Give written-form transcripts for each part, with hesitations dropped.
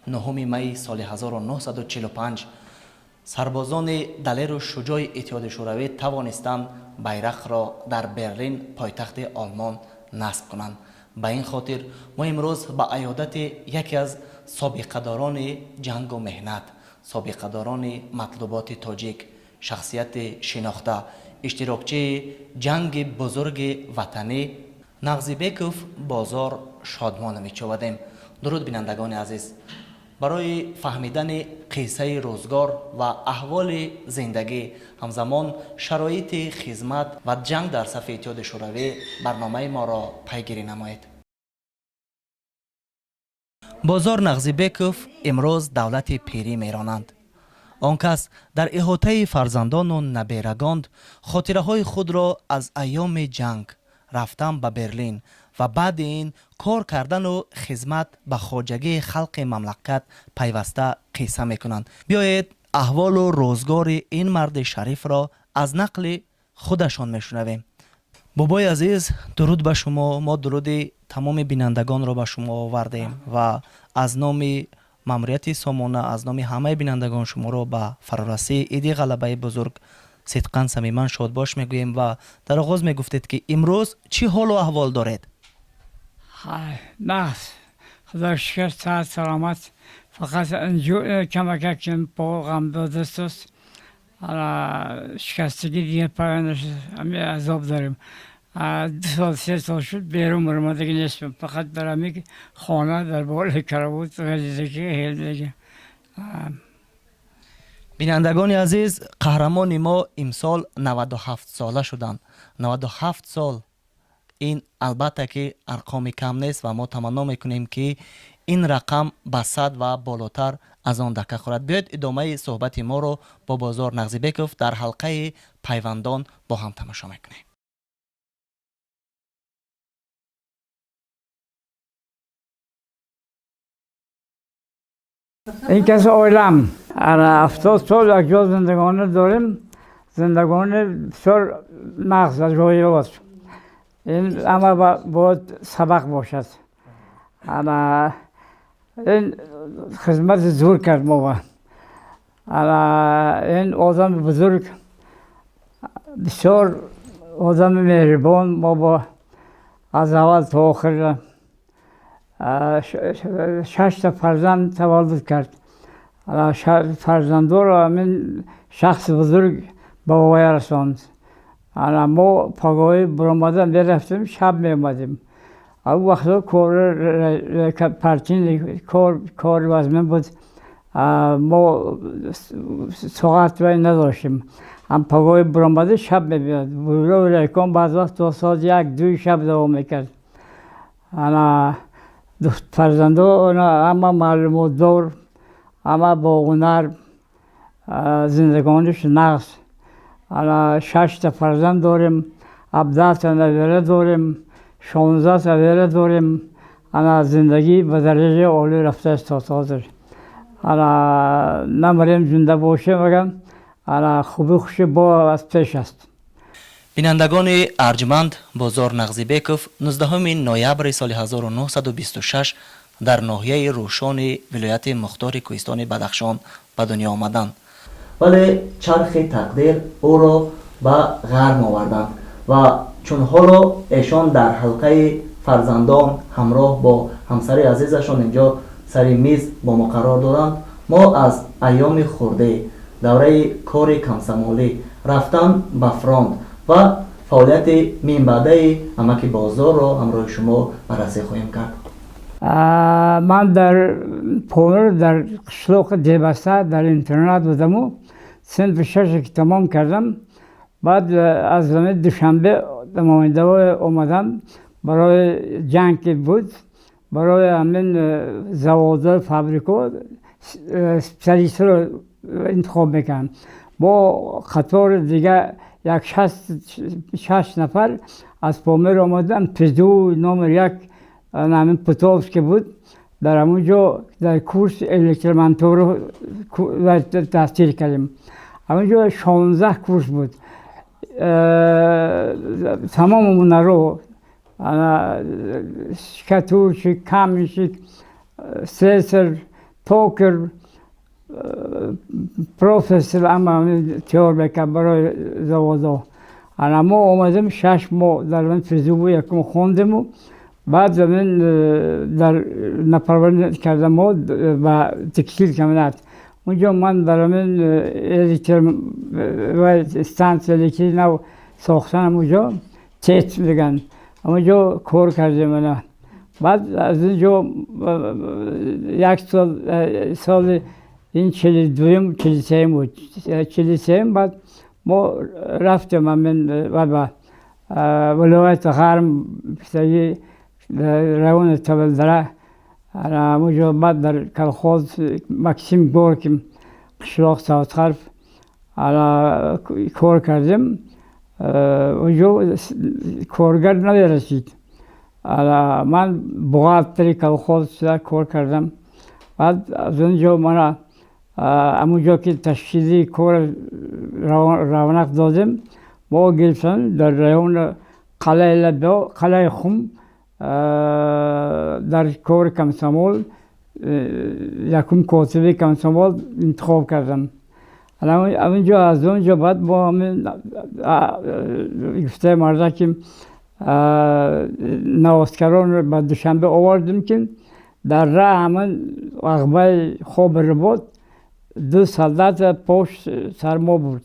9 می سال 1945 سربازان دلیر و شجاع اتحاد شوروی توانستند بیرق را در برلین پایتخت آلمان نصب کنند. به این خاطر ما امروز با عیادت یکی از سابقه‌داران جنگ و مهنت، سابقه‌داران مطلوبات تاجیک، شخصیت شناخته، اشتراکچی جنگ بزرگ وطنی نغزیبکوف بازار شادمان می‌شویم. درود بینندگان عزیز، برای فهمیدن قصه روزگار و احوال زندگی همزمان شرایط خدمت و جنگ در صف اتحاد شوروی برنامه ما را پیگیری نمایید. بازار نغزیبکوف امروز دولت پیری میرانند. آن کس در احاطه فرزندان و نبیرگان خاطره های خود را از ایام جنگ، رفتن به برلین و بعد این کار کردن و خدمت به خواجگی خلق مملکت پیوسته قصه میکنند. بیایید احوال و روزگار این مرد شریف را از نقل خودشان میشنویم. بابای عزیز، درود به شما. ما درود تمام بینندگان را به شما آوردیم و از نام ماموریت سامانه، از نام همه بینندگان شما را به فرارسی عید غلبه بزرگ صدقاً صمیماً شاد باش میگوییم و در آغاز میگفتید که امروز چی حال و احوال دارید؟ نه، خدا شکر صحت سلامت. فقط کمک کم با غم دست است. شکستگی دیگه پایانش همه عذاب داریم. 2 سال 3 سال شد بیرون برم دیگه نیستم. فقط برم که خانه در بال کراوت غریزگی هیل دیگه. بینندگان عزیز، قهرمان ما امسال 97 ساله شدند. 97 سال، این البته که ارقام کم نیست و ما تمنا میکنیم که این رقم به 100 و بالاتر از آن دکه خورد. بیاید ادامه صحبت ما رو با بازار نغزیبکوف در حلقه پیوندان با هم تماشا میکنیم. این کس اویلم 70 سال یک جا زندگانه داریم. زندگانه بسیار مغز و جایی است. این اما باید سبق باشد. اما این خدمت زور کرد ما. این آدم بزرگ، بسیار آدم مهربان. ما با از اول تا آخر 6 تا فرزند تولد کرد. فرزندا را همین شخص بزرگ به آقای رساند. ما پگاهی برآمدن میرفتیم، شب میامدیم. او وقتا پرچین کار وزمین بود. ما ساعت وی نداشتیم. هم پگاهی برآمده شب میبید. برو ریکان بعض وقت تا ساعت 1-2 شب دوام میکرد. فرزندا اما معلومات دار، اما با هنر، زندگانش نقص. 6 تا فرزند داریم، 17 تا نویره داریم، 16 تا نویره داریم. زندگی به درجه عالی رفته است تا حاضر. نمریم زنده باشه مگم خوبی خوشی با از پیش است. بینندگان ارجمند، بازار نغزیبکوف 19 نوامبر سال 1926 در ناحیه روشان ولایت مختار کوهستان بدخشان به دنیا آمدند. ولی چرخ تقدیر او را به غرم آوردند و چون حالا ایشان در حلقه فرزندان همراه با همسر عزیزشان اینجا سر میز با ما قرار دادند، ما از ایام خورده، دوره کار کمسمالی، رفتن به فرانت و فعالیت منبعده امک بازار را همراه شما بررسی خواهیم کرد. من در پونر در قشلاق دیبسته در اینترنت بودم و صنف 6 که تمام کردم. بعد از زمین دوشنبه نماینده اومدم برای جنگ که بود، برای همین زوادار فابریکا سپسیالیست رو انتخاب میکنم. با قطار دیگه 6 نفر از پامیر آمدن. پزدو نمر 1 همین پتوفس که بود، در همونجا در کورس الکترومنتور رو تحصیل کردیم. همونجا 16 کورس بود. تمام اون رو کتوش، کمیش، سیسر، پوکر پروفسور اما تیار بکن برای زوازا. ما آمدم 6 ماه در من فیزیو یکم خوندم و بعد من در نپرورد کردم و تکسیل کمونت. اونجا من در من الکتر و استانس الکتری نو ساختنم اونجا تیت میگن. اونجا کار کردم من. بعد از اونجا یک سال این 42 بود. 43 بعد ما رفتم من و ولایت غرم پسری روان تبلدره اونجا بعد در کلخوز مکسیم گورکیم قشلاق ساوت خرف کار کردم اونجا کارگر نرسید من بغالتری کلخوز کار کردم بعد از اونجا من اونجا که تشکیلی کار رونق دادم ما گرفتن در رایون قلعه خم در کار کمسمول یکم کاتبی کمسمول انتخاب کردم. اونجا از اونجا بعد با همین گفته مرده که نوازکران رو به دوشنبه آوردیم که در راه همین عقبه خواب رو بود 2 سالدات پشت سر ما بود.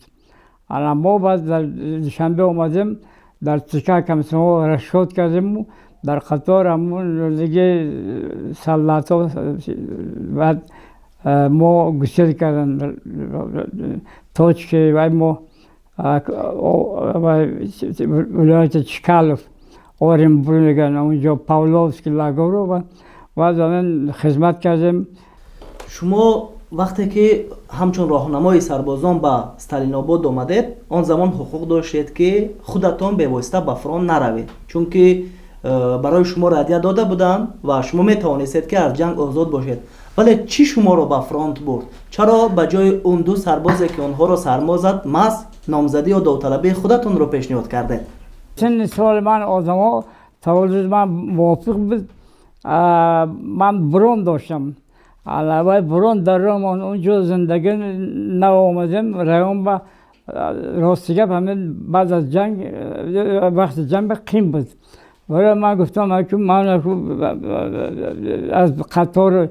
ما بعد در دوشنبه آمدیم در تکه کمسمول رشد کردیم و در قطار همون دیگه سالدات ها بعد ما گسیل کردن توچ که و ما ولایت چکالف آریم برونگن اونجا پاولوفسکی لاگورو و بعد من خدمت کردیم. شما وقتی که همچون راهنمای سربازان به استالیناباد آمدید آن زمان حقوق داشتید که خودتان به واسطه به فرانت نروید چون که برای شما رادیه داده بودن و شما می توانستید که از جنگ آزاد باشید. ولی چی شما رو به فرانت برد؟ چرا به جای اون 2 سربازی که آنها را سرما زد محض نامزدی و داوطلبی خودتون رو پیشنهاد کردید؟ سن سال من آدما تولد من موافق بود. من برون داشتم. علاوه برون در رومان اونجا زندگی نآمدم رایون با راستیگه همین بعد از جنگ وقت جنگ قیم بود. ولی من گفتم که من از قطار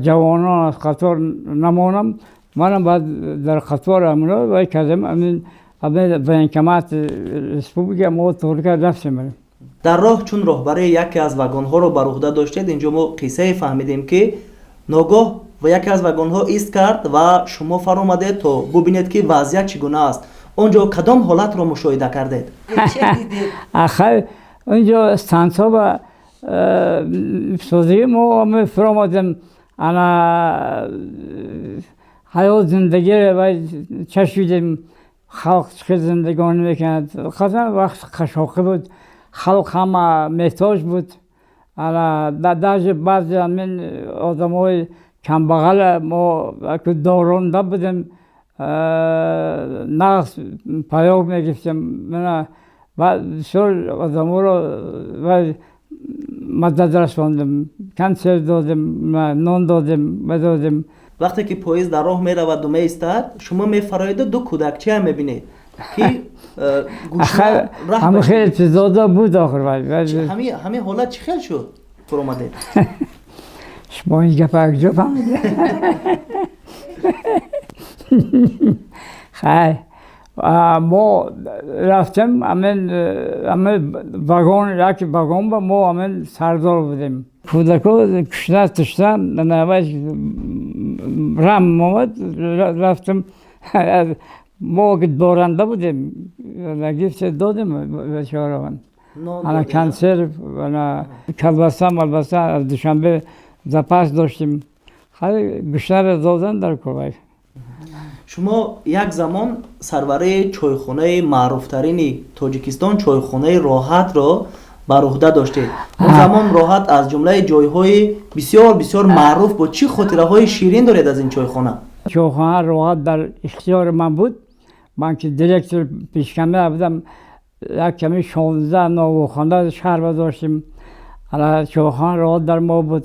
جوانان از قطار نمانم منم بعد در قطار امنا و کردم امین بینکمات رسپوبلیک ما ترکیه رفتیم. در راه چون راهبری یکی از واگن‌ها رو بر عهده داشتید اینجا ما قصه فهمیدیم که ناگاه و یکی از واگن‌ها ایست کرد و شما فر آمدید تا ببینید که وضعیت چگونه است. اونجا کدام حالت رو مشاهده کردید؟ چه دیدید؟ آخر اونجا استانسا و سوزی ما فر آمدیم انا حیات زندگی و چشیدیم خلق چه زندگانی میکند. خاطر وقت خشاقی بود خلق همه محتاج بود. در بعضی همین آدم های کمبغل ما که دارنده بودیم نقص پیام میگفتیم من و بسیار آدم ها رو مدد رساندم کنسر دادیم نان دادیم. وقتی که پاییز در راه میرود و میایستد شما میفرایید 2 کودکچه هم میبینید که گوشنا همه خیلی اپیزودا بود آخر همه حالت چی خیلی شد پر اومدید؟ شما این گپ اگجا فهمیدید؟ خیلی ما رفتیم همه واگن یک واگن با ما همه سردار بودیم. کودکو کشنه تشتم نوش رم آمد رفتم ما که دارنده بودیم گفت دادیم بچه‌ها من انا کنسر انا کلبسه ملبسه از دوشنبه زپاس داشتیم خیلی بیشتر دادن در کوبای. شما یک زمان سروره چایخانه معروفترین تاجیکستان چایخانه راحت را بر عهده داشتید. اون زمان راحت از جمله جایهای بسیار معروف بود. چی خاطره های شیرین دارید از این چایخانه؟ چایخانه راحت در اختیار من بود. من که دیرکتور پیشکمه بودم یک کمی 16 نوخانده شهر داشتیم. چایخانه راحت در ما بود.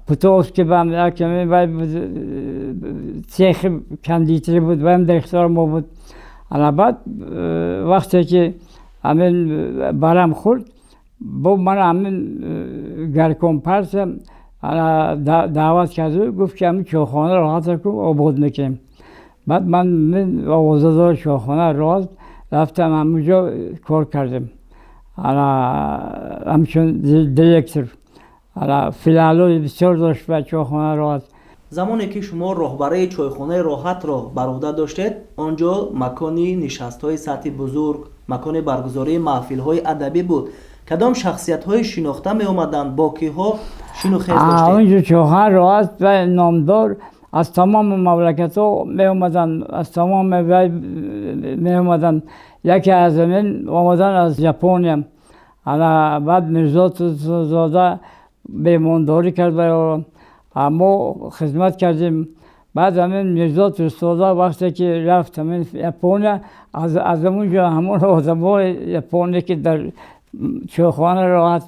پوتوفسکی بهم یکمی و سیخ کندیتری بود و هم در اختیار ما بود. بعد وقتی که همین برم خورد با من همین گرکم پرسم دعوت کرده گفت که همین چوخانه راحت کن آباد میکنیم. بعد من آوازدار چوخانه راحت رفتم همونجا کار کردم. همچون دیرکتر فیلالوی بسیار داشت و چوخانه راحت. زمانی که شما راهبری چایخانه راحت را بر عهده داشتید، آنجا مکانی نشست‌های سطحی بزرگ، مکان برگزاری محفل‌های ادبی بود. کدام شخصیت‌های شناخته می آمدند؟ با کیها شین و خیز داشتید؟ اونجا چوخانه راحت و نامدار از تمام مملکت‌ها می آمدند، از تمام می آمدند. یکی از این آمدن از ژاپن. بعد میرزا توسوزاده میمانداری کرد برای ما خدمت کردیم. بعد همین میرزا توسوزاده وقتی که رفت همین ژاپن از اونجا همون آدمای ژاپنی که در چوخانه راحت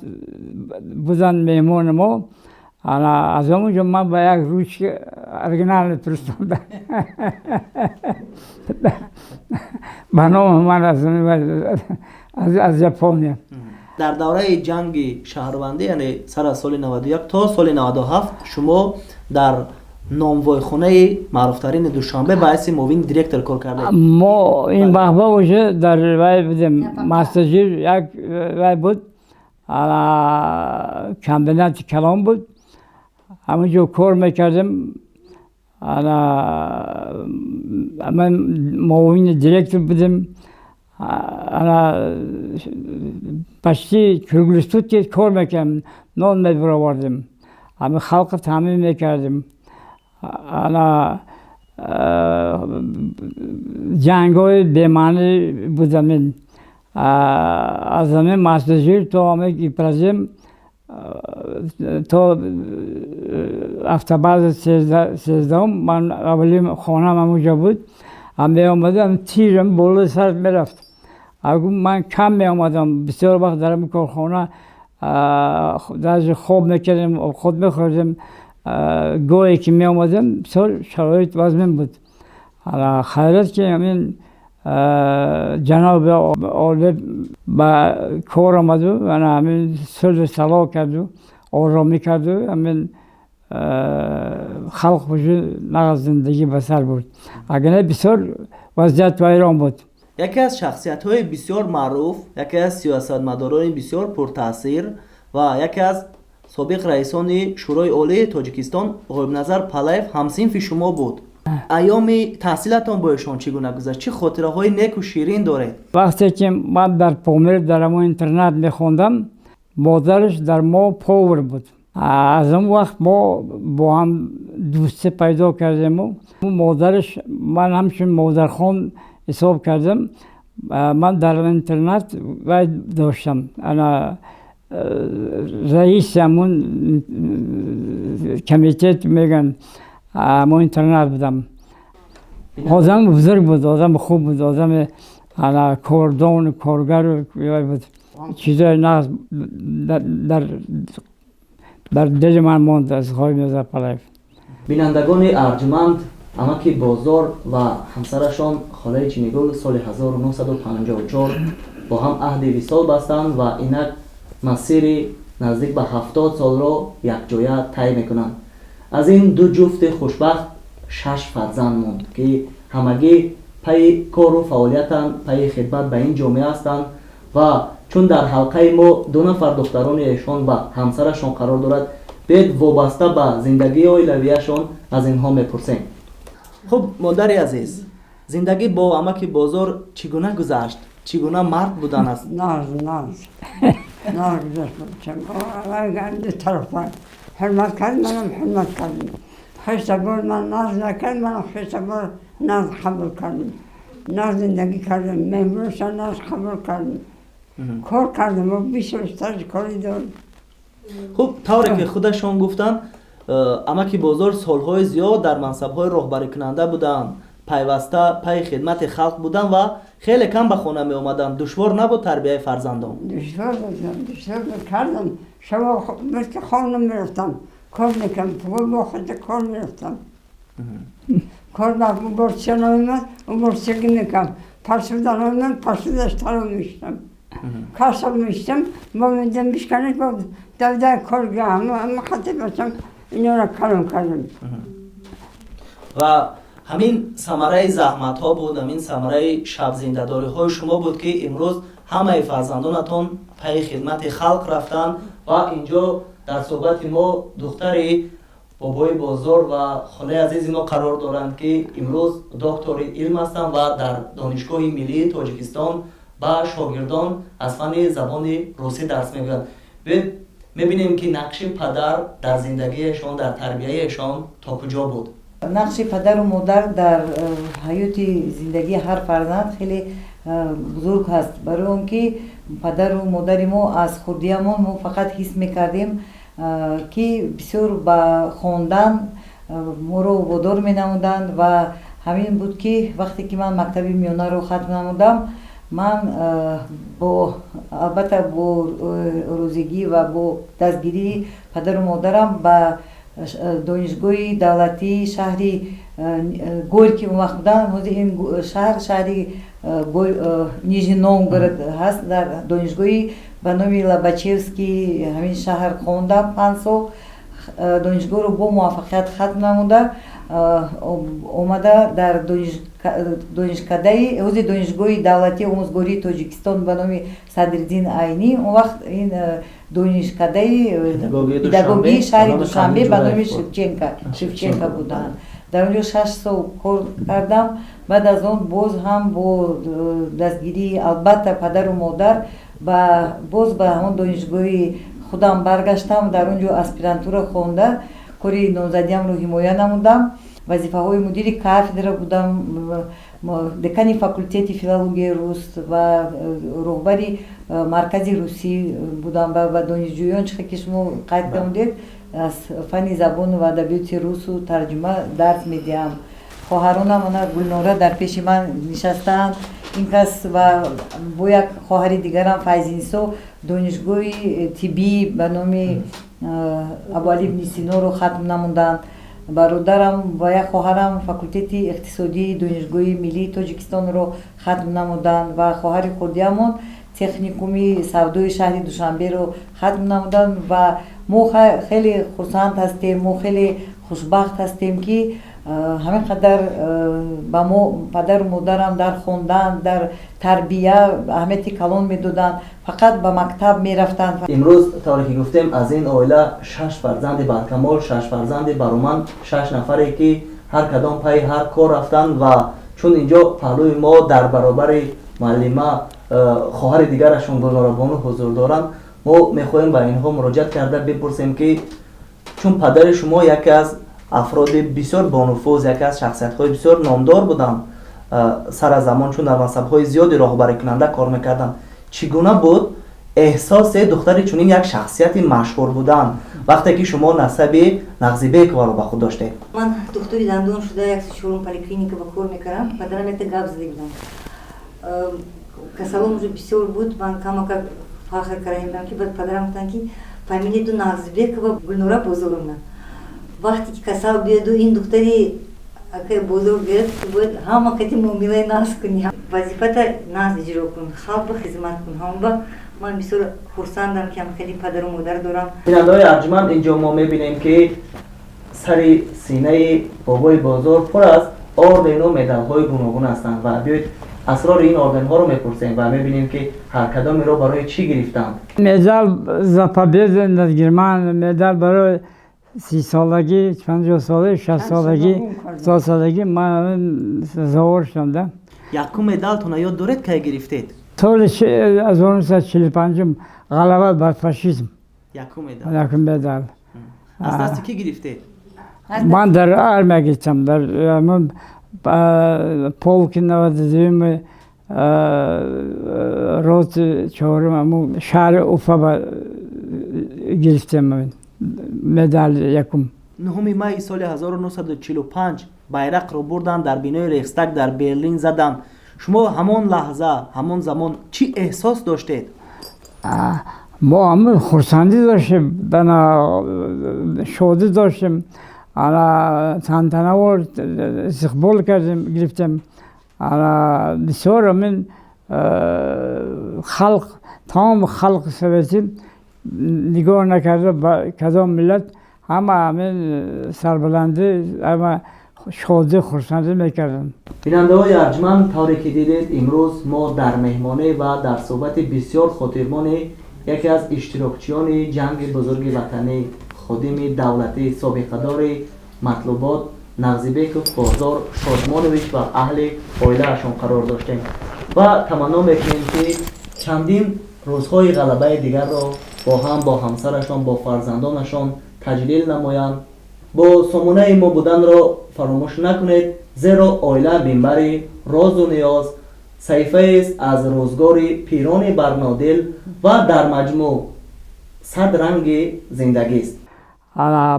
بودن میمون ما، از اونجا من با یک روش ارگنال فرستادم. به نام من از ژاپن. در دوره جنگ شهروندی یعنی سر از سال 91 تا سال 97 شما در ناموایخانه معروفترین دوشنبه باعث معاون دیرکتور کار کردید. ما این بابا وجه در وای بودیم مستجیر یک وای بود کمبینات کلام بود. همونجا کار میکردم. من معاون دیرکتور بودم. پشتی کرگلستود که کار میکردم، نان میبردم، همه خلق تامین میکردم. جنگ‌های بیمانی بودم. از همه مستجیر تا همه ایپرازم تا هفته بعد 13 من اولی خانم همونجا بود. می آمدم تیرم بالا سر میرفت. من کم می آمدم، بسیار وقت در این کارخانه در خواب میکردم، خود میخوردم. گاهی که می آمدم بسیار شرایط وضمین بود. خیرت که همین جناب عالی با کار آمد و همین سر صلاح کرد و آرامی کرد و همین خلق وجود نقض زندگی بسر بود. اگر بسیار وضعیت ویران بود. یکی از شخصیت‌های بسیار معروف، یکی از سیاستمداران بسیار پرتاثیر و یکی از سابق رئیسان شورای عالی تاجیکستان غایب‌نظر پالایف همصنف شما بود. ایام تحصیلتان با ایشان چگونه گذشت؟ چه خاطره‌های نیک و شیرین دارید؟ وقتی که من در پامیر در اون اینترنت می‌خوندم، مادرش در ما پاور بود. از اون وقت ما با هم دوستی پیدا کردیم و مادرش من همچون مادرخوان حساب کردم. من در اینترنت وای داشتم. انا رئیس همون کمیته میگن ما اینترنت بودم. آدم بزرگ بود، آدم خوب بود، آدم کاردان کارگر بود. چیزای نقص در دل من ماند از غایب‌نظر پالایف. بینندگان ارجمند، امکی بازار و همسرشان خاله چینگل سال 1954 با هم عهد وصال بستند و اینک مسیر نزدیک به 70 سال را یکجایی طی میکنند. از این دو جفت خوشبخت 6 فرزند ماند که همگی پی کار و فعالیتند، پی خدمت به این جامعه هستند و چون در حلقه ما 2 نفر دختران ایشان و همسرشان قرار دارد، بید وابسته به زندگی اولیه‌شان از اینها میپرسیم. خب مادر عزیز، زندگی با امکی بازار چگونه گذشت؟ چگونه مرد بودن است؟ ناز گذشت. دو طرفا حرمت کرد، منم حرمت کردم. خیشتبار من ناز نکرد، منم خیشتبار ناز قبول کردم. ناز زندگی کردم، مهمونشان ناز قبول کردم. کار کردم و 20 سال کاری دارم. خب طوری که خودشان گفتن امکی بازار سالهای زیاد در منصب‌های راهبری کننده بودن، پیوسته پی خدمت خلق بودن و خیلی کم به خانه می آمدن. دشوار نبود تربیت فرزندان؟ دشوار کردم. شما مثل خانم میرفتم، کار میکنم پول با خود کار میرفتم کار با برسیان آمد و برسیگی میکنم پرسودن آمد پرسودش تلو میشتم کاسب میشتم با میدم بشکنش با دوده کار گم اما خطی باشم اینا را کلم کردم و همین ثمره زحمت ها بود، همین ثمره شب زنده‌داری های شما بود که امروز همه فرزندانتون پی خدمت خلق رفتن و اینجا در صحبت ما دختری بابای بزرگ و خاله عزیز ما قرار دارند که امروز دکتر علم هستند و در دانشگاه ملی تاجیکستان با شاگردان از فن زبان روسی درس میگیرند. میبینیم که نقش پدر در زندگیشان، در تربیهشان تا کجا بود. نقش پدر و مادر در حیات زندگی هر فرزند خیلی بزرگ هست، برای اون که پدر و مادر ما از خردیمون ما فقط حس میکردیم که بسیار با خواندن ما رو وادار می نمودند و همین بود که وقتی که من مکتب میانه رو ختم نمودم من البته با روزگی و با دستگیری پدر و مادرم با دانشگاه دولتی شهری گورکی اون وقت بودن، این شهری نیژنی نوگورод هست، در دانشگاهی به نام لابачевский همین شهر خواندم 5 سال. دانشگاه رو با موفقیت ختم نموده اومده در دانشکده حوزه دانشگاه دولتی آموزگاری تاجیکستان به نام صدرالدین عینی. اون وقت این دانشکده پداگوگی شهر دوشنبه به نام شفچنکا بودن. در اونجا 6 سال کار کردم. بعد از اون باز هم با دستگیری البته پدر و مادر باز به همون دانشگاه خودم برگشتم، در اونجا اسپیرانتورا خونده کاری نامزدیم رو حمایه نمودم. وظیفه های مدیر کافدره بودم، دکانی فاکولتت فیلولوژی روس و رهبری مرکز روسی بودم و دانشجویان چه که شما قید کردید از فن زبان و ادبیات روس و ترجمه درس میدیم. خواهرانم گلنوره در پیش من نشستند. این کس و با یک خواهر دیگرم فیضینسو دانشگاه طبی به نام ابوعلی ابن سینا رو ختم نموندند. برادرم و یک خواهرم فاکولتت اقتصادی دانشگاه ملی تاجیکستان رو ختم نمودند و خواهر خودیمون تکنیکومی سودای شهر دوشنبه رو ختم نمودند و ما خیلی خرسند هستیم، ما خیلی خوشبخت هستیم که همین قدر با ما پدر و مادرم در خوندن در تربیه اهمیت کلان میدادند، فقط به مکتب میرفتند. امروز طوری که گفتیم از این عائله 6 فرزند برکمال، 6 فرزند برومند، 6 نفری که هر کدام پای هر کار رفتن و چون اینجا پهلوی ما در برابر معلمه خواهر دیگرشون گلنوره بانو حضور دارند، ما میخواهیم به اینها مراجعت کرده بپرسیم که چون پدر شما یکی از افراد بسیار بانفوذ، یکی از شخصیت‌های بسیار نامدار بودن سر زمان، چون در منصب‌های زیادی راهبری کننده کار میکردن، چگونه بود احساس دختری چنین یک شخصیت مشهور بودن وقتی که شما نسب نغزیبک رو به خود داشته؟ من دکتری دندون شده یک شورون پلیکلینیک با کار میکردم. پدرم یک گاب زده بودم. کسالم вже بسیار بود. من کم فخر کردم که بعد پدرم گفتن که فامیلی تو نغزیبک و گلنوره بزرگم. وقتی که کسال بیاد و این دختری که بزرگ گرفت بود همه کتی معامله ناز کنی، وظیفت ناز اجرا کن، خلق خدمت کن. هم با من بسیار خرسندم که هم خیلی پدر و مادر دارم. بیننده‌های ارجمند، اینجا ما میبینیم که سر سینه بابای بزرگ پر از آردن و مدال‌های گوناگون هستند و بیایید اسرار این آردن‌ها رو میپرسیم و میبینیم که هر کدام رو برای چی گرفتند. مدال за победу над Германией، مدال برای 30 سالگی، 50 سالگی، 60 سالگی، 70 سالگی من زوار شدم. یکم مدالتون یاد دارید که گرفتید؟ سال 1945 غلبه بر فاشیسم. یکم مدال. از دست کی گرفتید؟ من در آرمیا گرفتم، در من полк 92 روز 4 شهر اوفا گرفتم مدال یکم. 9 مای سال 1945 بیرق رو بردن در بینای ریخستگ در برلین زدن. شما همون لحظه، همون زمان چی احساس داشتید؟ ما همه خورسندی داشتیم، شادی داشتیم، تنتنه و استقبال کردیم، گرفتیم. بسیار من خلق، تمام خلق سویتی نگاه نکرده به کدام ملت، همه سربلندی، همه شادی خورسندی میکردن. بیننده های ارجمند، طوری که دیدید امروز ما در مهمانی و در صحبت بسیار خاطرمان یکی از اشتراکچیان جنگ بزرگ وطنی، خادم دولتی سابقه‌دار مطلوبات نغزیبکوف بازار شادمانویچ و اهل عائله‌شان قرار داشتیم و تمنا میکنیم که چندین روزهای غلبه دیگر را با همسرشان، با فرزندانشان تجلیل نمایند. با سامانه ما بودن را فراموش نکنید، زیرا عائله بینبر راز و نیاز صحیفه است از روزگار پیران برنادل و در مجموع 100 رنگ زندگی است.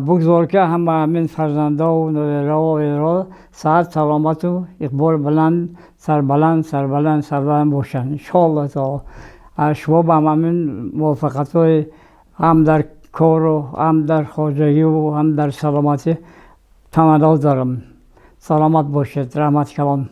بگذار که همین فرزنده و نویرا و ویرا صحت، سلامت و اقبال بلند، سربلند باشند انشاءالله. تا شما به همین موفقیت های هم در کار و هم در خواجگی و هم در سلامتی تمنا دارم. سلامت باشید. رحمت کلام.